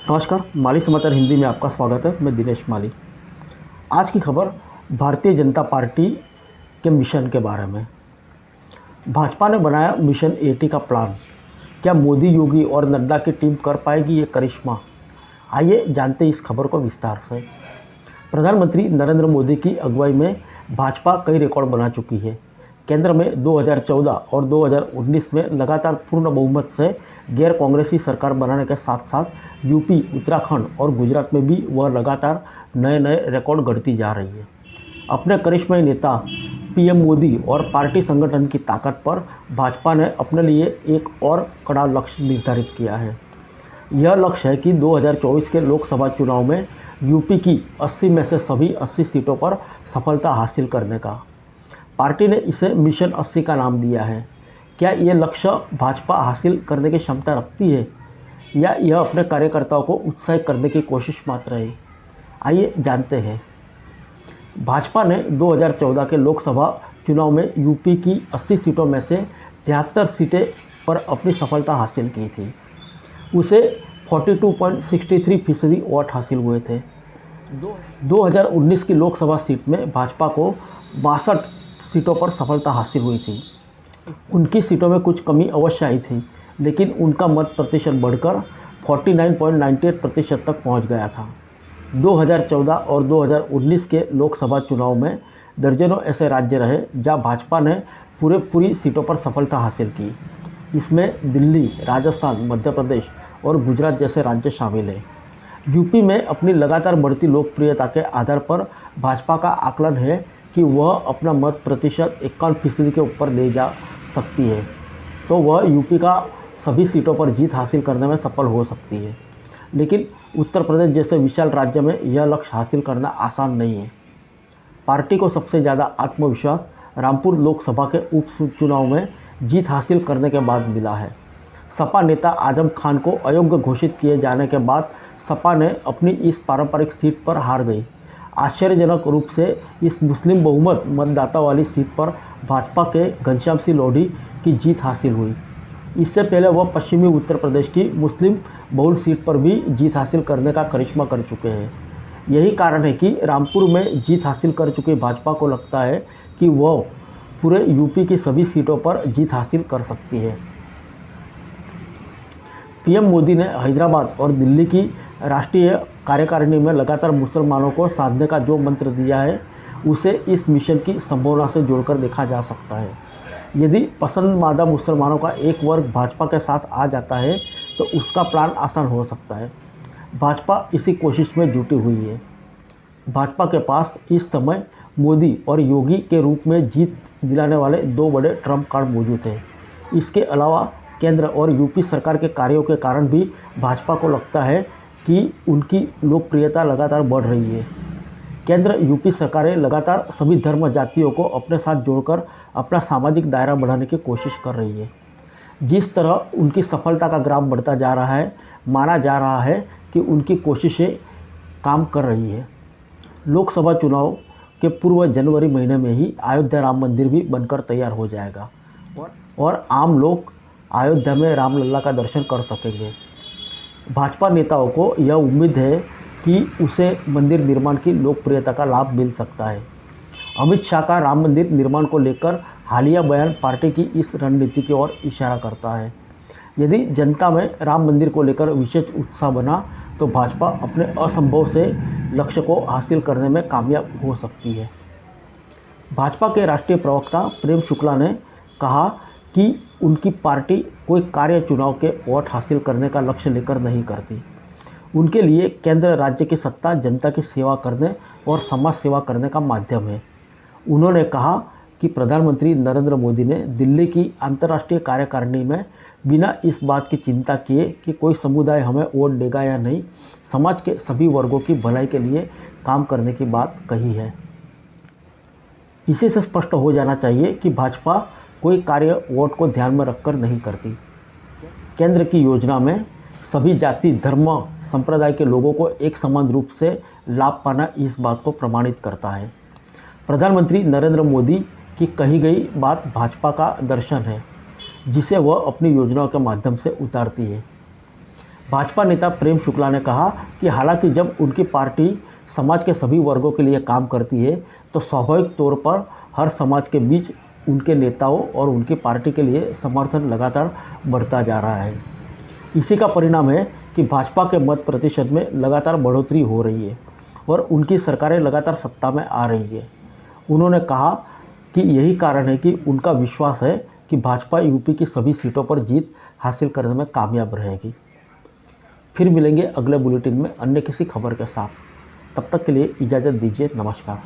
नमस्कार, माली समाचार हिंदी में आपका स्वागत है। मैं दिनेश माली। आज की खबर भारतीय जनता पार्टी के मिशन के बारे में। भाजपा ने बनाया मिशन 80 का प्लान। क्या मोदी, योगी और नड्डा की टीम कर पाएगी ये करिश्मा? आइए जानते हैं इस खबर को विस्तार से। प्रधानमंत्री नरेंद्र मोदी की अगुवाई में भाजपा कई रिकॉर्ड बना चुकी है। केंद्र में 2014 और 2019 में लगातार पूर्ण बहुमत से गैर कांग्रेसी सरकार बनाने के साथ साथ यूपी, उत्तराखंड और गुजरात में भी वह लगातार नए नए रिकॉर्ड गढ़ती जा रही है। अपने करिश्माई नेता पीएम मोदी और पार्टी संगठन की ताकत पर भाजपा ने अपने लिए एक और कड़ा लक्ष्य निर्धारित किया है। यह लक्ष्य है कि 2024 के लोकसभा चुनाव में यूपी की 80 में से सभी 80 सीटों पर सफलता हासिल करने का। पार्टी ने इसे मिशन 80 का नाम दिया है। क्या यह लक्ष्य भाजपा हासिल करने की क्षमता रखती है या यह अपने कार्यकर्ताओं को उत्साहित करने की कोशिश मात्र है? आइए जानते हैं। भाजपा ने 2014 के लोकसभा चुनाव में यूपी की 80 सीटों में से 73 सीटें पर अपनी सफलता हासिल की थी। उसे 42.63% वोट हासिल हुए थे। 2019 की लोकसभा सीट में भाजपा को 62 सीटों पर सफलता हासिल हुई थी। उनकी सीटों में कुछ कमी अवश्य आई थी, लेकिन उनका मत प्रतिशत बढ़कर 49.98% तक पहुंच गया था। 2014 और 2019 के लोकसभा चुनाव में दर्जनों ऐसे राज्य रहे जहां भाजपा ने पूरी सीटों पर सफलता हासिल की। इसमें दिल्ली, राजस्थान, मध्य प्रदेश और गुजरात जैसे राज्य शामिल हैं। यूपी में अपनी लगातार बढ़ती लोकप्रियता के आधार पर भाजपा का आकलन है कि वह अपना मत प्रतिशत 51% के ऊपर ले जा सकती है, तो वह यूपी का सभी सीटों पर जीत हासिल करने में सफल हो सकती है। लेकिन उत्तर प्रदेश जैसे विशाल राज्य में यह लक्ष्य हासिल करना आसान नहीं है। पार्टी को सबसे ज़्यादा आत्मविश्वास रामपुर लोकसभा के उपचुनाव में जीत हासिल करने के बाद मिला है। सपा नेता आजम खान को अयोग्य घोषित किए जाने के बाद सपा ने अपनी इस पारंपरिक सीट पर हार गई। आश्चर्यजनक रूप से इस मुस्लिम बहुमत मतदाता वाली सीट पर भाजपा के घनश्याम सिंह लोधी की जीत हासिल हुई। इससे पहले वह पश्चिमी उत्तर प्रदेश की मुस्लिम बहुल सीट पर भी जीत हासिल करने का करिश्मा कर चुके हैं। यही कारण है कि रामपुर में जीत हासिल कर चुकी भाजपा को लगता है कि वह पूरे यूपी की सभी सीटों पर जीत हासिल कर सकती है। पीएम मोदी ने हैदराबाद और दिल्ली की राष्ट्रीय कार्यकारिणी में लगातार मुसलमानों को साधने का जो मंत्र दिया है, उसे इस मिशन की संभावना से जोड़कर देखा जा सकता है। यदि पसंदीदा मुसलमानों का एक वर्ग भाजपा के साथ आ जाता है तो उसका प्लान आसान हो सकता है। भाजपा इसी कोशिश में जुटी हुई है। भाजपा के पास इस समय मोदी और योगी के रूप में जीत दिलाने वाले दो बड़े ट्रम्प कार्ड मौजूद हैं। इसके अलावा केंद्र और यूपी सरकार के कार्यों के कारण भी भाजपा को लगता है कि उनकी लोकप्रियता लगातार बढ़ रही है। केंद्र यूपी सरकारें लगातार सभी धर्म जातियों को अपने साथ जोड़कर अपना सामाजिक दायरा बढ़ाने की कोशिश कर रही है। जिस तरह उनकी सफलता का ग्राफ बढ़ता जा रहा है, माना जा रहा है कि उनकी कोशिशें काम कर रही है। लोकसभा चुनाव के पूर्व जनवरी महीने में ही अयोध्या राम मंदिर भी बनकर तैयार हो जाएगा और आम लोग अयोध्या में रामलला का दर्शन कर सकेंगे। भाजपा नेताओं को यह उम्मीद है कि उसे मंदिर निर्माण की लोकप्रियता का लाभ मिल सकता है। अमित शाह का राम मंदिर निर्माण को लेकर हालिया बयान पार्टी की इस रणनीति की ओर इशारा करता है। यदि जनता में राम मंदिर को लेकर विशेष उत्साह बना तो भाजपा अपने असंभव से लक्ष्य को हासिल करने में कामयाब हो सकती है। भाजपा के राष्ट्रीय प्रवक्ता प्रेम शुक्ला ने कहा कि उनकी पार्टी कोई कार्य चुनाव के वोट हासिल करने का लक्ष्य लेकर नहीं करती। उनके लिए केंद्र राज्य की सत्ता जनता की सेवा करने और समाज सेवा करने का माध्यम है। उन्होंने कहा कि प्रधानमंत्री नरेंद्र मोदी ने दिल्ली की अंतर्राष्ट्रीय कार्यकारिणी में बिना इस बात की चिंता किए कि कोई समुदाय हमें वोट देगा या नहीं, समाज के सभी वर्गों की भलाई के लिए काम करने की बात कही है। इसी से स्पष्ट हो जाना चाहिए कि भाजपा कोई कार्य वोट को ध्यान में रखकर नहीं करती। केंद्र की योजना में सभी जाति, धर्म, संप्रदाय के लोगों को एक समान रूप से लाभ पाना इस बात को प्रमाणित करता है। प्रधानमंत्री नरेंद्र मोदी की कही गई बात भाजपा का दर्शन है, जिसे वह अपनी योजनाओं के माध्यम से उतारती है। भाजपा नेता प्रेम शुक्ला ने कहा कि हालांकि जब उनकी पार्टी समाज के सभी वर्गों के लिए काम करती है तो स्वाभाविक तौर पर हर समाज के बीच उनके नेताओं और उनकी पार्टी के लिए समर्थन लगातार बढ़ता जा रहा है। इसी का परिणाम है कि भाजपा के मत प्रतिशत में लगातार बढ़ोतरी हो रही है और उनकी सरकारें लगातार सत्ता में आ रही है। उन्होंने कहा कि यही कारण है कि उनका विश्वास है कि भाजपा यूपी की सभी सीटों पर जीत हासिल करने में कामयाब रहेगी। फिर मिलेंगे अगले बुलेटिन में अन्य किसी खबर के साथ। तब तक के लिए इजाज़त दीजिए। नमस्कार।